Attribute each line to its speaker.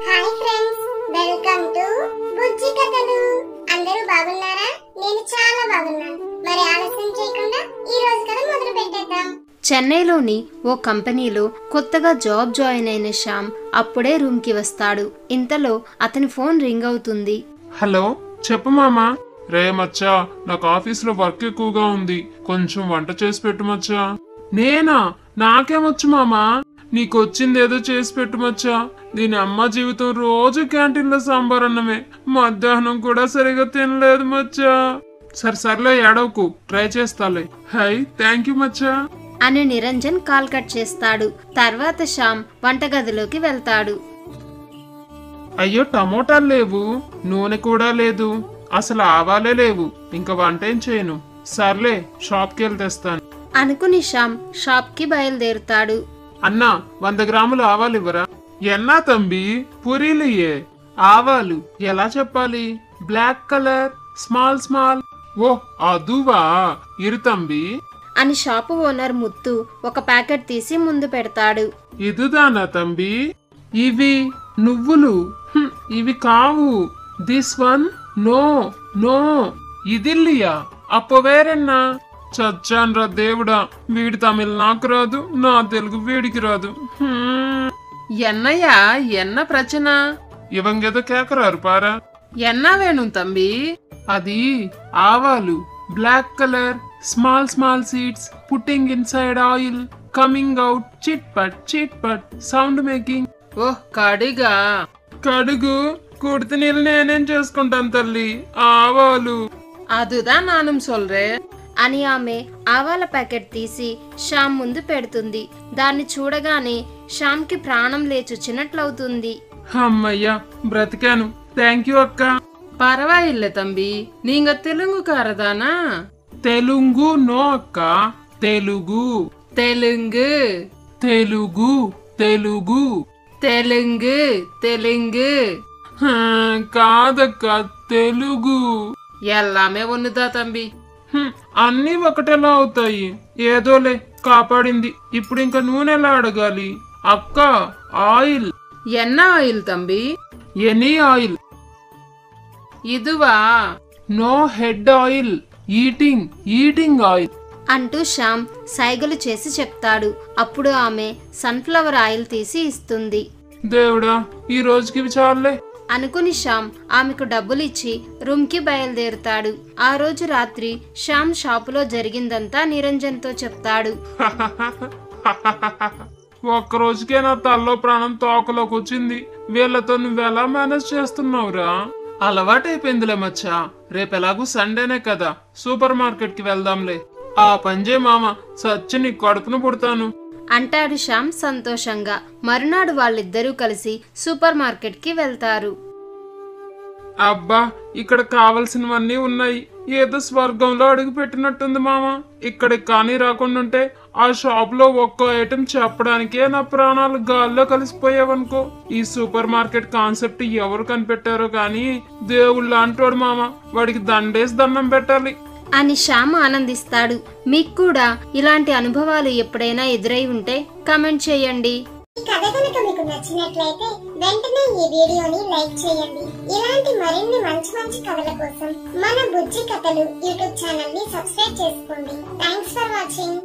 Speaker 1: Hi friends, welcome to బుజ్జి కథలు. అందరూ బాగున్నారా? నేను చాలా బాగున్నాను. మరి ఆలస్యం చేయకుండా ఈ రోజు కథ మొదలు పెట్టేద్దాం.
Speaker 2: చెన్నైలోని ఓ కంపెనీలో కొత్తగా జాయిన్ అయిన శ్యామ్ అప్పుడే రూమ్ కి వస్తాడు. ఇంతలో అతని ఫోన్ రింగ్ అవుతుంది.
Speaker 3: హలో, చెప్పు మామా. రే మచ్చా, నాకు ఆఫీస్ లో వర్క్ ఎక్కువగా ఉంది, కొంచెం వంట చేసి పెట్టు మచ్చా. నేనా? నాకేమొచ్చు మామా, నీకొచ్చింది ఏదో చేసి పెట్టు మచ్చా. దీని అమ్మ జీవితం రోజు క్యాంటీన్ లో సాంబార్ అన్నమే, మధ్యాహ్నం కూడా సరిగా తినలేదు మచ్చా. సర్లే ఏడవకు, ట్రై చేస్తాలే. హై, థ్యాంక్ యూ మచ్చా
Speaker 2: అని నిరంజన్ కాల్ కట్ చేస్తాడు. తర్వాత శ్యామ్ వంటగదిలోకి వెళ్తాడు.
Speaker 3: అయ్యో, టమోటాలు లేవు, నూనె కూడా లేదు, అసలు ఆవాలే లేవు, ఇంకా వంట ఏం చేయను. సర్లే, షాప్ కి వెళ్ళి తెస్తాను
Speaker 2: అనుకుని శ్యామ్ షాప్ కి బయలుదేరుతాడు.
Speaker 3: అన్నా, 100 గ్రాములు ఆవాలు ఇవ్వరా? ఎన్నా తంబి, పూరీలియే. ఆవాలు ఎలా చెప్పాలి? Black colour, small small. ఓ అదువా, ఇరు తంబి
Speaker 2: అని షాపు ఓనర్ ముత్తు ఒక ప్యాకెట్ తీసి ముందు పెడతాడు.
Speaker 3: ఇదుదానా తంబి? ఇవి నువ్వులు. ఇవి కావు. This one no no. ఇదిల్లియా, అప్ప వేరెన్నా. చచ్చాన్రా దేవుడా, వీడి తమిళ్ నాకు రాదు, నా తెలుగు వీడికి రాదు.
Speaker 4: என்னையா என்ன பிரச்சனை?
Speaker 3: ఇవంగ ఏదో కేకరారు పారా.
Speaker 4: என்ன வேணும் தம்பி?
Speaker 3: అది ఆవాలు, black colour, small small seeds, putting inside oil, coming out చిట్ పట్ సౌండ్ మేకింగ్.
Speaker 4: ఓ కడిగా?
Speaker 3: కడుగు కుడితి నీళ్ళు నేనేం చేసుకుంటాను తల్లి. ఆవాలు.
Speaker 4: அதுதான் நானும் சொல்றேன்
Speaker 2: అని ఆమె ఆవాల ప్యాకెట్ తీసి శ్యామ్ ముందు పెడుతుంది. దాన్ని చూడగానే శ్యామ్ కి ప్రాణం లేచొచ్చినట్లవుతుంది.
Speaker 3: అమ్మయ్యా, బ్రతికాను. థ్యాంక్ యూ అక్క.
Speaker 4: பரவாயில்லை தம்பி, நீங்க தெலுங்குக்காரதானா?
Speaker 3: తెలుగు నో అక్క, తెలుగు.
Speaker 4: தெலுங்கு
Speaker 3: తెలుగు తెలుగు
Speaker 4: தெலுங்கு தெலுங்கு
Speaker 3: కాదక్క, తెలుగు.
Speaker 4: எல்லாமே ஒண்ணுதான் தம்பி.
Speaker 3: అన్నీ ఒకటేలా అవుతాయి. ఏదోలే, కాపాడింది. ఇప్పుడు ఇంకా నూనె ఎలా అడగాలి? అక్క, ఆయిల్.
Speaker 4: என்ன ஆயில் தம்பி?
Speaker 3: Any oil.
Speaker 4: இதுவா?
Speaker 3: No head oil, eating oil
Speaker 2: అంటూ శ్యామ్ సైగలు చేసి చెప్తాడు. అప్పుడు ఆమె సన్ఫ్లవర్ ఆయిల్ తీసి ఇస్తుంది.
Speaker 3: దేవుడా, ఈ రోజుకి ఇవి చాలే
Speaker 2: అనుకుని శ్యామ్ ఆమెకు డబ్బులిచ్చి రూమ్ కి బయలుదేరుతాడు. ఆ రోజు రాత్రి శ్యామ్ షాపులో జరిగిందంతా నిరంజన్ తో చెప్తాడు.
Speaker 3: ఒక్క రోజుకే నా తల్లో ప్రాణం తోకలోకి వచ్చింది. వీళ్ళతో నువ్వెలా మేనేజ్ చేస్తున్నావురా? అలవాటైపోయిందిలే మచ్చా. రేపెలాగూ సండేనే కదా, సూపర్ మార్కెట్ కి వెళ్దాంలే. ఆ పంజే మామ, సచ్చి నీ కడుపును పుడతాను
Speaker 2: అంటాడు శ్యామ్ సంతోషంగా. మరునాడు వాళ్ళిద్దరూ కలిసి సూపర్ మార్కెట్ కి వెళ్తారు.
Speaker 3: అబ్బా, ఇక్కడ కావలసినవన్నీ ఉన్నాయి. ఏదో స్వర్గంలో అడుగు పెట్టినట్టుంది మామ. ఇక్కడికి కానీ రాకుండా ఆ షాప్ లో ఒక్కో ఐటెం చెప్పడానికే నా ప్రాణాలు గాల్లో కలిసిపోయావనుకో. ఈ సూపర్ మార్కెట్ కాన్సెప్ట్ ఎవరు కనిపెట్టారో కానీ దేవుళ్ళు అంటాడు మామ. వాడికి దండేసి దండం పెట్టాలి
Speaker 2: అని శ్యామ్ ఆనందిస్తాడు. మీకు కూడా ఇలాంటి అనుభవాలు ఎప్పుడైనా ఎదురై ఉంటే కామెంట్ చేయండి.
Speaker 1: ఈ కథ కనుక మీకు నచ్చినట్లయితే వెంటనే ఈ వీడియోని లైక్ చేయండి. ఇలాంటి మరిన్ని మంచి కథల కోసం మన బుజ్జి కథలు యూట్యూబ్ ఛానల్ ని సబ్స్క్రైబ్ చేసుకోండి. Thanks for watching.